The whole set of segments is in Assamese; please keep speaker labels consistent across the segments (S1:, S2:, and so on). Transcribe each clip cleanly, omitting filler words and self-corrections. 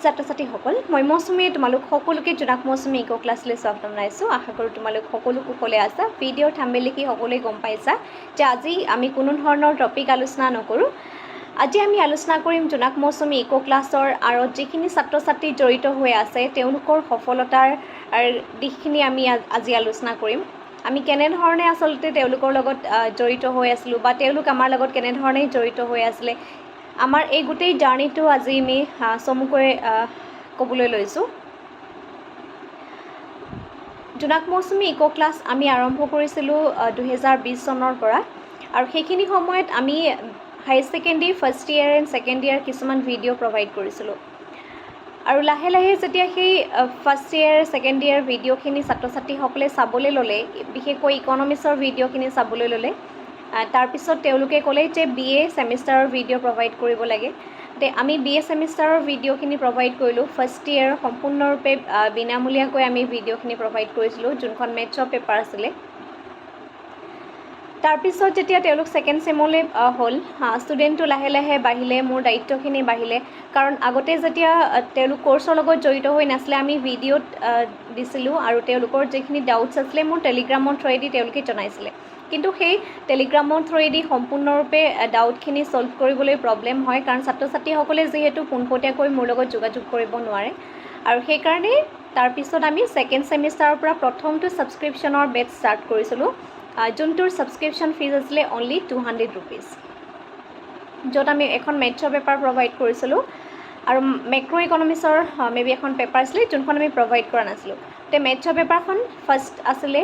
S1: ছাত্ৰ-ছাত্ৰীসকল মই মৌচুমীয়ে তোমালোক সকলোকে জোনাক মৌচুমী ইকো ক্লাছলৈ স্বাগতম জনাইছোঁ। আশা কৰোঁ তোমালোক সকলো কুশলে আছা। ভিডিঅ'ৰ থাম্বনেইল দেখি সকলোৱে গম পাইছা যে আজি আমি কোনো ধৰণৰ টপিক আলোচনা নকৰোঁ। আজি আমি আলোচনা কৰিম জোনাক মৌচুমী ইকো ক্লাছৰ আঁৰত যিখিনি ছাত্ৰ-ছাত্ৰী জড়িত হৈ আছে তেওঁলোকৰ সফলতাৰ দিশখিনি আমি আজি আলোচনা কৰিম। আমি কেনেধৰণে আচলতে তেওঁলোকৰ লগত জড়িত হৈ আছিলোঁ বা তেওঁলোক আমাৰ লগত কেনেধৰণে জড়িত হৈ আছিলে, আমাৰ এই গোটেই জাৰ্ণিটো আজি আমি চমুকৈ ক'বলৈ লৈছোঁ। জোনাক মৌচুমী ইকো ক্লাছ আমি আৰম্ভ কৰিছিলোঁ 2020 চনৰ পৰা, আৰু সেইখিনি সময়ত আমি higher secondary first year and second year কিছুমান ভিডিঅ' প্ৰভাইড কৰিছিলোঁ। আৰু লাহে লাহে যেতিয়া সেই ফাৰ্ষ্ট ইয়েৰ ছেকেণ্ড ইয়েৰ ভিডিঅ'খিনি ছাত্ৰ ছাত্ৰীসকলে চাবলৈ ল'লে, বিশেষকৈ ইকনমিক্সৰ ভিডিঅ'খিনি চাবলৈ ল'লে, তাৰপিছত তেওঁলোকে ক'লে যে BA ছেমিষ্টাৰৰ ভিডিঅ' প্ৰভাইড কৰিব লাগে। আমি BA ছেমিষ্টাৰৰ ভিডিঅ'খিনি প্ৰভাইড কৰিলোঁ। ফাৰ্ষ্ট ইয়েৰ সম্পূৰ্ণৰূপে বিনামূলীয়াকৈ আমি ভিডিঅ'খিনি প্ৰভাইড কৰিছিলোঁ, যোনখন মেথছৰ পেপাৰ আছিলে। তাৰপিছত যেতিয়া তেওঁলোক ছেকেণ্ড ছেমলৈ হ'ল, ষ্টুডেণ্টটো লাহে লাহে বাঢ়িলে, মোৰ দায়িত্বখিনি বাঢ়িলে। কাৰণ আগতে যেতিয়া তেওঁলোক কৰ্চৰ লগত জড়িত হৈ নাছিলে, আমি ভিডিঅ'ত দিছিলোঁ আৰু তেওঁলোকৰ যিখিনি ডাউটছ আছিলে মোৰ টেলিগ্ৰামৰ থ্ৰুৱেদি তেওঁলোকে জনাইছিলে। কিন্তু সেই টেলিগ্ৰামৰ থ্ৰুৱেদি সম্পূৰ্ণৰূপে ডাউটখিনি ছল্ভ কৰিবলৈ প্ৰব্লেম হয়, কাৰণ ছাত্ৰ ছাত্ৰীসকলে যিহেতু পোনপটীয়াকৈ মোৰ লগত যোগাযোগ কৰিব নোৱাৰে। আৰু সেইকাৰণে তাৰপিছত আমি ছেকেণ্ড ছেমিষ্টাৰৰ পৰা প্ৰথমটো ছাবস্ক্ৰিপশ্যনৰ বেটছ ষ্টাৰ্ট কৰিছিলোঁ, যোনটোৰ ছাবস্ক্ৰিপশ্যন ফিজ আছিলে অনলি 200 ৰুপিজ, য'ত আমি এখন মেথছৰ পেপাৰ প্ৰভাইড কৰিছিলোঁ আৰু মেক্ৰ' ইকনমিক্সৰ মেবি এখন পেপাৰ আছিলে যোনখন আমি প্ৰভাইড কৰা নাছিলোঁ। মেথছৰ পেপাৰখন ফাৰ্ষ্ট আছিলে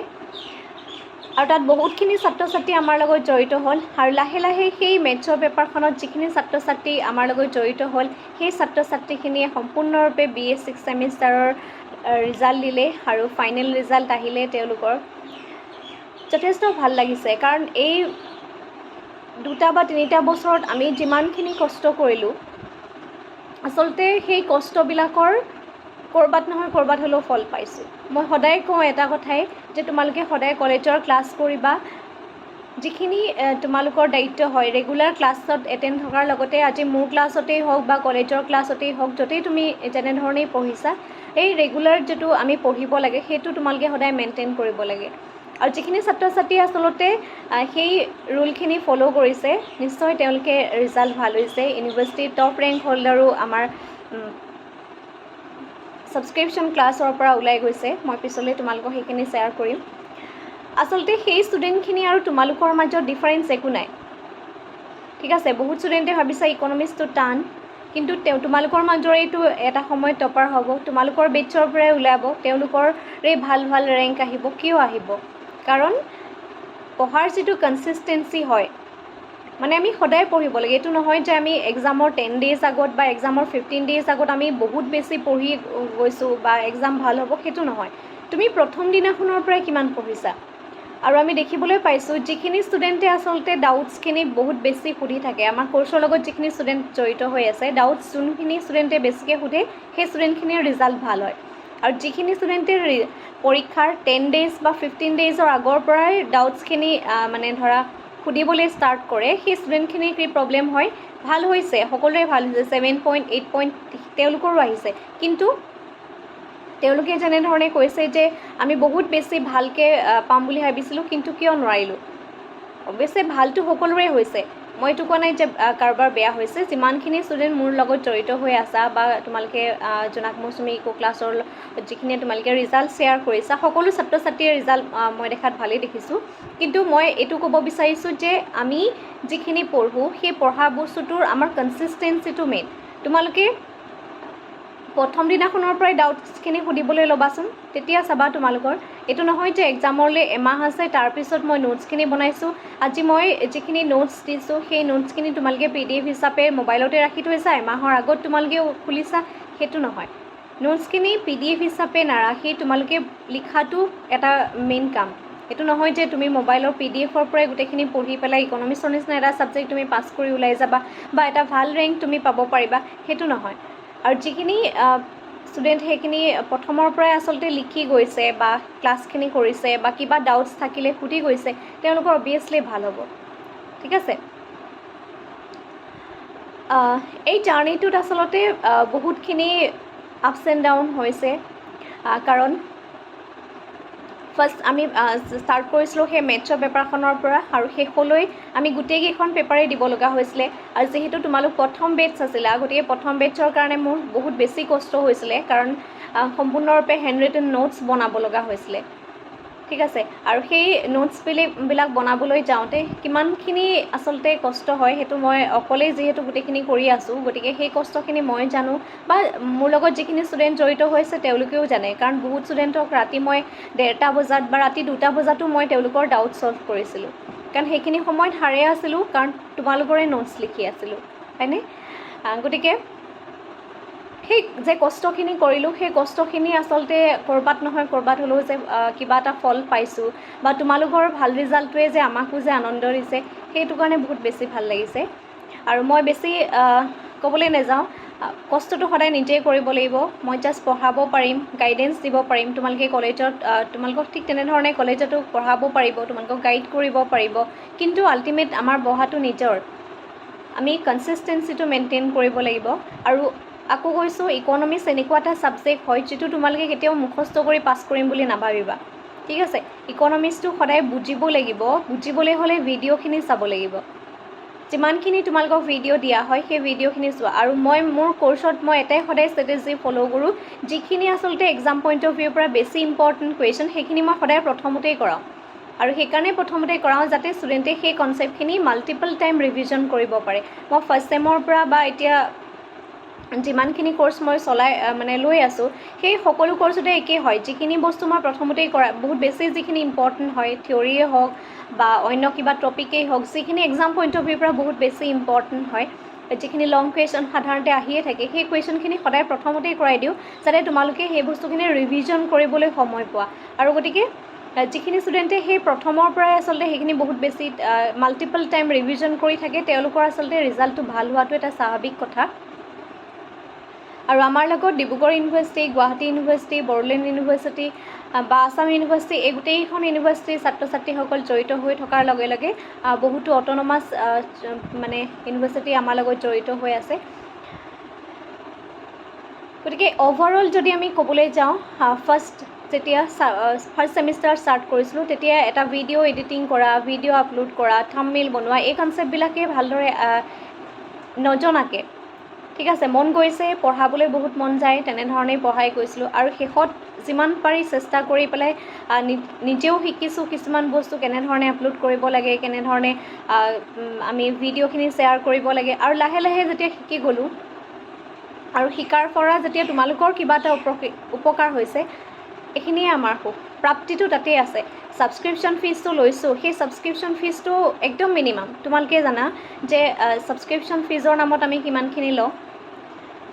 S1: আৰু তাত বহুতখিনি ছাত্ৰ ছাত্ৰী আমাৰ লগত জড়িত হ'ল। আৰু লাহে লাহে সেই মেথছৰ পেপাৰখনত যিখিনি ছাত্ৰ ছাত্ৰী আমাৰ লগত জড়িত হ'ল, সেই ছাত্ৰ ছাত্ৰীখিনিয়ে সম্পূৰ্ণৰূপে BA 6 ছেমিষ্টাৰৰ ৰিজাল্ট দিলে আৰু ফাইনেল ৰিজাল্ট আহিলে তেওঁলোকৰ। যথেষ্ট ভাল লাগিছে, কাৰণ এই 2 বা 3 বছৰত আমি যিমানখিনি কষ্ট কৰিলোঁ, আচলতে সেই কষ্টবিলাকৰ ক'ৰবাত নহয় ক'ৰবাত হ'লেও ফল পাইছোঁ। মই সদায় কওঁ এটা কথাই যে তোমালোকে সদায় কলেজৰ ক্লাছ কৰিবা। যিখিনি তোমালোকৰ দায়িত্ব হয়, ৰেগুলাৰ ক্লাছত এটেণ্ড থকাৰ লগতে আজি মোৰ ক্লাছতেই হওক বা কলেজৰ ক্লাছতেই হওক, য'তেই তুমি যেনেধৰণেই পঢ়িছা, এই ৰেগুলাৰ যিটো আমি পঢ়িব লাগে সেইটো তোমালোকে সদায় মেইনটেইন কৰিব লাগে। আৰু যিখিনি ছাত্ৰ ছাত্ৰীয়ে আচলতে সেই ৰুলখিনি ফ'ল' কৰিছে, নিশ্চয় তেওঁলোকে ৰিজাল্ট ভাল হৈছে। ইউনিভাৰ্চিটিৰ টপ ৰেংক হোল্ডাৰো আমাৰ ছাবস্ক্ৰিপশ্যন ক্লাছৰ পৰা ওলাই গৈছে। মই পিছলৈ তোমালোকক সেইখিনি শ্বেয়াৰ কৰিম। আচলতে সেই ষ্টুডেণ্টখিনি আৰু তোমালোকৰ মাজত ডিফাৰেঞ্চ একো নাই, ঠিক আছে। বহুত ষ্টুডেণ্টে ভাবিছে ইকনমিক্সটো টান, কিন্তু তোমালোকৰ মাজৰেইটো এটা সময়ত টপাৰ হ'ব, তোমালোকৰ বেটছৰ পৰাই ওলাব, তেওঁলোকৰে ভাল ভাল ৰেংক আহিব। কিয় আহিব? কাৰণ পঢ়াৰ যিটো কনচিষ্টেঞ্চি হয়, মানে আমি সদায় পঢ়িব লাগে। এইটো নহয় যে আমি এক্সামৰ 10 ডেইজ আগত বা এক্সামৰ 15 ডেইজ আগত আমি বহুত বেছি পঢ়ি গৈছোঁ বা এক্সাম ভাল হ'ব, সেইটো নহয়। তুমি প্ৰথম দিনাখনৰ পৰাই কিমান পঢ়িছা। আৰু আমি দেখিবলৈ পাইছোঁ যিখিনি ষ্টুডেণ্টে আচলতে ডাউটছখিনি বহুত বেছি সুধি থাকে, আমাৰ কৰ্চৰ লগত যিখিনি ষ্টুডেণ্ট জড়িত হৈ আছে, ডাউটছ যোনখিনি ষ্টুডেণ্টে বেছিকৈ সোধে সেই ষ্টুডেণ্টখিনিৰ ৰিজাল্ট ভাল হয়। আৰু যিখিনি ষ্টুডেণ্টে পৰীক্ষাৰ 10 ডেইজ বা 15 ডেইজৰ আগৰ পৰাই ডাউটছখিনি মানে ধৰা সুধিবলৈ ষ্টাৰ্ট কৰে, সেই ষ্টুডেণ্টখিনিৰ কি প্ৰব্লেম হয়, ভাল হৈছে, সকলোৰে ভাল হৈছে, 7 পইণ্ট 8 পইণ্ট তেওঁলোকৰো আহিছে। কিন্তু তেওঁলোকে যেনেধৰণে কৈছে যে আমি বহুত বেছি ভালকৈ পাম বুলি ভাবিছিলোঁ, কিন্তু কিয় নোৱাৰিলোঁ। অৱশ্যে ভালটো সকলোৰে হৈছে, মই এইটো কোৱা নাই যে কাৰোবাৰ বেয়া হৈছে। যিমানখিনি ষ্টুডেণ্ট মোৰ লগত জড়িত হৈ আছা বা তোমালোকে জোনাক মৌচুমী ইকো ক্লাছৰ যিখিনিয়ে তোমালোকে ৰিজাল্ট শ্বেয়াৰ কৰিছা, সকলো ছাত্ৰ ছাত্ৰীয়ে ৰিজাল্ট মই দেখাত ভালেই দেখিছোঁ। কিন্তু মই এইটো ক'ব বিচাৰিছোঁ যে আমি যিখিনি পঢ়োঁ, সেই পঢ়া বস্তুটোৰ আমাৰ কনচিষ্টেঞ্চিটো মেইন। তোমালোকে প্ৰথম দিনাখনৰ পৰাই ডাউটছখিনি সুধিবলৈ ল'বাচোন, তেতিয়া চাবা তোমালোকৰ এইটো নহয় যে এক্সামলৈ এমাহ আছে তাৰপিছত মই নোটছখিনি বনাইছোঁ। আজি মই যিখিনি নোটছ দিছোঁ সেই নোটছখিনি তোমালোকে PDF হিচাপে মোবাইলতে ৰাখি থৈছা, এমাহৰ আগত তোমালোকে খুলিছা, সেইটো নহয়। নোটছখিনি PDF হিচাপে নাৰাখি তোমালোকে লিখাটো এটা মেইন কাম। এইটো নহয় যে তুমি মোবাইলৰ PDFৰ পৰাই গোটেইখিনি পঢ়ি পেলাই ইকনমিক্সৰ নিচিনা এটা ছাবজেক্ট তুমি পাছ কৰি ওলাই যাবা বা এটা ভাল ৰেংক তুমি পাব পাৰিবা, সেইটো নহয়। আৰু যিখিনি ষ্টুডেণ্ট সেইখিনি প্ৰথমৰ পৰাই আচলতে লিখি গৈছে বা ক্লাছখিনি কৰিছে বা কিবা ডাউটছ থাকিলে সুধি গৈছে, তেওঁলোকৰ অবভিয়াছলি ভাল হ'ব, ঠিক আছে। এই জাৰ্ণিটোত আচলতে বহুতখিনি আপছ এণ্ড ডাউন হৈছে, কাৰণ ফাৰ্ষ্ট আমি ষ্টাৰ্ট কৰিছিলোঁ সেই মেথছৰ পেপাৰখনৰ পৰা, আৰু শেষলৈ আমি গোটেইকেইখন পেপাৰেই দিব লগা হৈছিলে। আৰু যিহেতু তোমালোক প্ৰথম বেটছ আছিলা, গতিকে প্ৰথম বেটছৰ কাৰণে মোৰ বহুত বেছি কষ্ট হৈছিলে, কাৰণ সম্পূৰ্ণৰূপে হেণ্ড ৰিটেন নোটছ বনাব লগা হৈছিলে। ঠিক আছে, আৰু সেই নোটছবিলাক বনাবলৈ যাওঁতে কিমানখিনি আচলতে কষ্ট হয় সেইটো মই অকলেই যিহেতু গোটেইখিনি কৰি আছোঁ, গতিকে সেই কষ্টখিনি মই জানো, বা মোৰ লগত যিখিনি ষ্টুডেণ্ট জড়িত হৈছে তেওঁলোকেও জানে, কাৰণ বহুত ষ্টুডেণ্টক ৰাতি মই 1:30 বজাত বা ৰাতি 2টা বজাতো মই তেওঁলোকৰ ডাউট ছল্ভ কৰিছিলোঁ, কাৰণ সেইখিনি সময়ত সাৰে আছিলোঁ, কাৰণ তোমালোকৰে নোটছ লিখি আছিলোঁ, হয়নে? গতিকে সেই যে কষ্টখিনি কৰিলোঁ, সেই কষ্টখিনি আচলতে ক'ৰবাত নহয় ক'ৰবাত হ'লেও যে কিবা এটা ফল পাইছোঁ, বা তোমালোকৰ ভাল ৰিজাল্টটোৱে যে আমাকো যে আনন্দ দিছে, সেইটো কাৰণে বহুত বেছি ভাল লাগিছে। আৰু মই বেছি ক'বলৈ নাযাওঁ, কষ্টটো সদায় নিজেই কৰিব লাগিব। মই জাষ্ট পঢ়াব পাৰিম, গাইডেঞ্চ দিব পাৰিম, তোমালোকে কলেজত তোমালোকক ঠিক তেনেধৰণে কলেজতো পঢ়াব পাৰিব, তোমালোকক গাইড কৰিব পাৰিব, কিন্তু আল্টিমেট আমাৰ পঢ়াটো নিজৰ, আমি কনচিষ্টেঞ্চিটো মেইনটেইন কৰিব লাগিব। আৰু আকৌ কৈছোঁ, ইকনমিক্স এনেকুৱা এটা ছাবজেক্ট হয় যিটো তোমালোকে কেতিয়াও মুখস্থ কৰি পাছ কৰিম বুলি নাভাবিবা। ঠিক আছে, ইকনমিক্সটো সদায় বুজিব লাগিব, বুজিবলৈ হ'লে ভিডিঅ'খিনি চাব লাগিব। যিমানখিনি তোমালোকক ভিডিঅ' দিয়া হয় সেই ভিডিঅ'খিনি চোৱা। আৰু মই মোৰ কৰ্চত মই এটাই সদায় ষ্ট্ৰেটেজি ফ'ল' কৰোঁ, যিখিনি আচলতে এক্সাম পইণ্ট অফ ভিউৰ পৰা বেছি ইম্পৰ্টেণ্ট কুৱেশ্যন সেইখিনি মই সদায় প্ৰথমতেই কৰাওঁ। আৰু সেইকাৰণে প্ৰথমতে কৰাওঁ যাতে ষ্টুডেণ্টে সেই কনচেপ্টখিনি মাল্টিপল টাইম ৰিভিজন কৰিব পাৰে। মই ফাৰ্ষ্ট ছেমৰ পৰা বা এতিয়া যিমানখিনি কৰ্চ মই লৈ আছোঁ, সেই সকলো কৰ্চতে একেই হয়। যিখিনি বস্তু মই প্ৰথমতেই কৰা, বহুত বেছি যিখিনি ইম্পৰ্টেণ্ট হয়, থিয়ৰিয়ে হওক বা অন্য কিবা টপিকেই হওক, যিখিনি এক্সাম পইণ্ট অফ ভিউৰ পৰা বহুত বেছি ইম্পৰ্টেণ্ট হয়, যিখিনি লং কুৱেশ্যন সাধাৰণতে আহিয়ে থাকে, সেই কুৱেশ্যনখিনি সদায় প্ৰথমতেই কৰাই দিওঁ, যাতে তোমালোকে সেই বস্তুখিনি ৰিভিজন কৰিবলৈ সময় পোৱা। আৰু গতিকে যিখিনি ষ্টুডেণ্টে সেই প্ৰথমৰ পৰাই আচলতে সেইখিনি বহুত বেছি মাল্টিপল টাইম ৰিভিজন কৰি থাকে, তেওঁলোকৰ আচলতে ৰিজাল্টটো ভাল হোৱাটো এটা স্বাভাৱিক কথা। আৰু আমাৰ লগত Dibrugarh university, Guwahati university, Bodoland university বা আছাম ইউনিভাৰ্চিটি, এই গোটেইকেইখন ইউনিভাৰ্চিটিৰ ছাত্ৰ ছাত্ৰীসকল জড়িত হৈ থকাৰ লগে লগে বহুতো অট'নমাছ ইউনিভাৰ্চিটি আমাৰ লগত জড়িত হৈ আছে। গতিকে অভাৰঅল যদি আমি ক'বলৈ যাওঁ, যেতিয়া ফাৰ্ষ্ট ছেমিষ্টাৰ ষ্টাৰ্ট কৰিছিলোঁ, তেতিয়া এটা ভিডিঅ' এডিটিং কৰা, ভিডিঅ' আপলোড কৰা, থাম্বনেইল বনোৱা, এই কনচেপ্টবিলাকে ভালদৰে নজনাকৈ, ঠিক আছে, মন গৈছে, পঢ়াবলৈ বহুত মন যায়, তেনেধৰণেই পঢ়াই গৈছিলোঁ। আৰু শেষত যিমান পাৰি চেষ্টা কৰি পেলাই নিজেও শিকিছোঁ কিছুমান বস্তু, কেনেধৰণে আপলোড কৰিব লাগে, কেনেধৰণে আমি ভিডিঅ'খিনি শ্বেয়াৰ কৰিব লাগে। আৰু লাহে লাহে যেতিয়া শিকি গ'লোঁ, আৰু শিকাৰ পৰা যেতিয়া তোমালোকৰ কিবা এটা উপকাৰ হৈছে, এইখিনিয়ে আমাৰ সুখ, প্ৰাপ্তিটো তাতেই আছে। ছাবস্ক্ৰিপশ্যন ফিজটো লৈছোঁ, সেই ছাবস্ক্ৰিপশ্যন ফিজটো একদম মিনিমাম। তোমালোকে জানা যে ছাবস্ক্ৰিপশ্যন ফিজৰ নামত আমি কিমানখিনি লওঁ,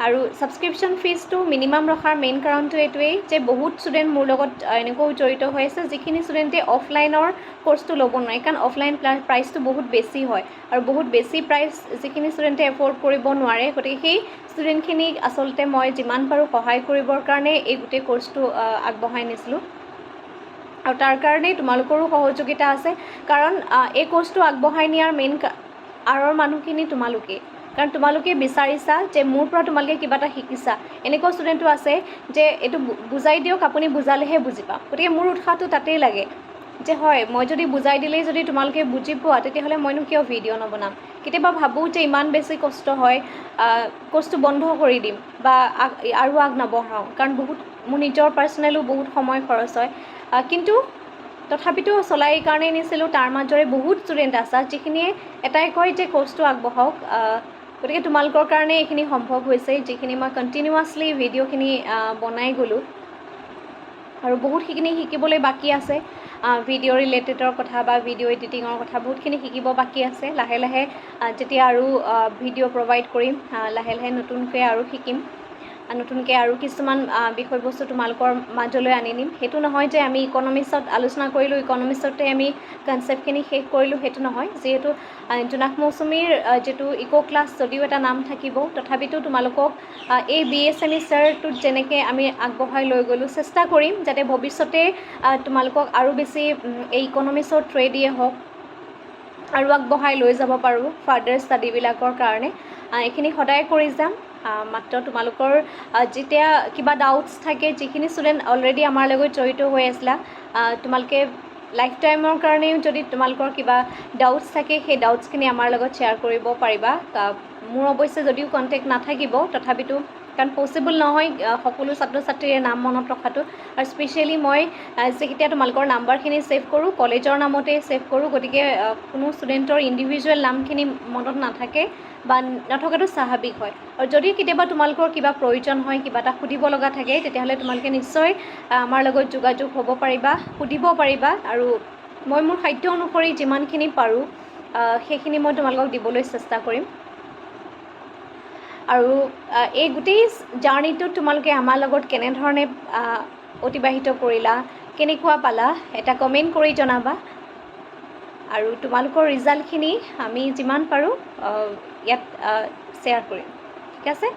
S1: আৰু ছাবস্ক্ৰিপশ্যন ফিজটো মিনিমাম ৰখাৰ মেইন কাৰণটো এইটোৱেই যে বহুত ষ্টুডেণ্ট মোৰ লগত এনেকুৱাও জড়িত হৈ আছে, যিখিনি ষ্টুডেণ্টে অফলাইনৰ কৰ্চটো ল'ব নোৱাৰে, কাৰণ অফলাইন প্ৰাইচটো বহুত বেছি হয়, আৰু বহুত বেছি প্ৰাইচ যিখিনি ষ্টুডেণ্টে এফৰ্ড কৰিব নোৱাৰে। গতিকে সেই ষ্টুডেণ্টখিনিক আচলতে মই যিমান পাৰোঁ সহায় কৰিবৰ কাৰণে এই গোটেই কৰ্চটো আগবঢ়াই নিছিলোঁ। আৰু তাৰ কাৰণেই তোমালোকৰো সহযোগিতা আছে, কাৰণ এই কৰ্চটো আগবঢ়াই নিয়াৰ মেইন আঁৰৰ মানুহখিনি তোমালোকেই, কাৰণ তোমালোকে বিচাৰিছা যে মোৰ পৰা তোমালোকে কিবা এটা শিকিছা। এনেকুৱা ষ্টুডেণ্টো আছে যে এইটো বুজাই দিয়ক, আপুনি বুজালেহে বুজি পাম। গতিকে মোৰ উৎসাহটো তাতেই লাগে যে হয়, মই যদি বুজাই দিলেই যদি তোমালোকে বুজি পোৱা, তেতিয়াহ'লে মইনো কিয় ভিডিঅ' নবনাম। কেতিয়াবা ভাবোঁ যে ইমান বেছি কষ্ট হয়, কৰ্চটো বন্ধ কৰি দিম বা আৰু নবঢ়াওঁ, কাৰণ মোৰ নিজৰ পাৰ্চনেলো বহুত সময় খৰচ হয়। কিন্তু তথাপিতো চলাই এই কাৰণেই নিছিলোঁ, তাৰ মাজৰে বহুত ষ্টুডেণ্ট আছে যিখিনিয়ে এটাই কয় যে কৰ্চটো আগবঢ়াওক। গতিকে তোমালোকৰ কাৰণে এইখিনি সম্ভৱ হৈছে, যিখিনি মই কণ্টিনিউৱাছলি ভিডিঅ'খিনি বনাই গ'লোঁ। আৰু বহুতখিনি শিকিবলৈ বাকী আছে, ভিডিঅ' ৰিলেটেডৰ কথা বা ভিডিঅ' এডিটিঙৰ কথা বহুতখিনি শিকিব বাকী আছে। লাহে লাহে যেতিয়া আৰু ভিডিঅ' প্ৰভাইড কৰিম, লাহে লাহে নতুনকৈ আৰু শিকিম, নতুনকৈ আৰু কিছুমান বিষয়বস্তু তোমালোকৰ মাজলৈ আনি নিম। সেইটো নহয় যে আমি ইকনমিক্সত আলোচনা কৰিলোঁ, ইকনমিক্সতে আমি কনচেপ্টখিনি শেষ কৰিলোঁ, সেইটো নহয়। যিহেতু জোনাক মৌচুমীৰ যিটো ইক' ক্লাছ যদিও এটা নাম থাকিব, তথাপিতো তোমালোকক এই BA ছেমিষ্টাৰটোত যেনেকৈ আমি আগবঢ়াই লৈ গ'লোঁ, চেষ্টা কৰিম যাতে ভৱিষ্যতে তোমালোকক আৰু বেছি এই ইকনমিক্সৰ থ্ৰুৱেদিয়ে হওক আৰু আগবঢ়াই লৈ যাব পাৰোঁ ফাৰ্ডাৰ ষ্টাডিবিলাকৰ কাৰণে। এইখিনি সদায় কৰি যাম। মাত্ৰ তোমালোকৰ যেতিয়া কিবা ডাউটছ থাকে, যিখিনি ষ্টুডেণ্ট অলৰেডি আমাৰ লগত জড়িত হৈ আছিলা, তোমালোকে লাইফ টাইমৰ কাৰণেও যদি তোমালোকৰ কিবা ডাউটছ থাকে, সেই ডাউটছখিনি আমাৰ লগত শ্বেয়াৰ কৰিব পাৰিবা। মোৰ অৱশ্যে যদিও কণ্টেক্ট নাথাকিব, তথাপিতো কাৰণ পচিবল নহয় সকলো ছাত্ৰ ছাত্ৰীৰে নাম মনত ৰখাটো, আৰু স্পেচিয়েলি মই যেতিয়া তোমালোকৰ নাম্বাৰখিনি ছেভ কৰোঁ, কলেজৰ নামতেই ছেভ কৰোঁ, গতিকে কোনো ষ্টুডেণ্টৰ ইণ্ডিভিজুৱেল নামখিনি মনত নাথাকে বা নথকাটো স্বাভাৱিক হয়। আৰু যদি কেতিয়াবা তোমালোকৰ কিবা প্ৰয়োজন হয়, কিবা এটা সুধিব লগা থাকে, তেতিয়াহ'লে তোমালোকে নিশ্চয় আমাৰ লগত যোগাযোগ হ'ব পাৰিবা, সুধিব পাৰিবা, আৰু মই মোৰ সাধ্য অনুসৰি যিমানখিনি পাৰোঁ সেইখিনি মই তোমালোকক দিবলৈ চেষ্টা কৰিম। আৰু এই গোটেই জাৰ্ণিটোত তোমালোকে আমাৰ লগত কেনেধৰণে অতিবাহিত কৰিলা, কেনেকুৱা পালা, এটা কমেণ্ট কৰি জনাবা। আৰু তোমালোকৰ ৰিজাল্টখিনি আমি যিমান পাৰোঁ ইয়াত শ্বেয়াৰ কৰিম, ঠিক আছে।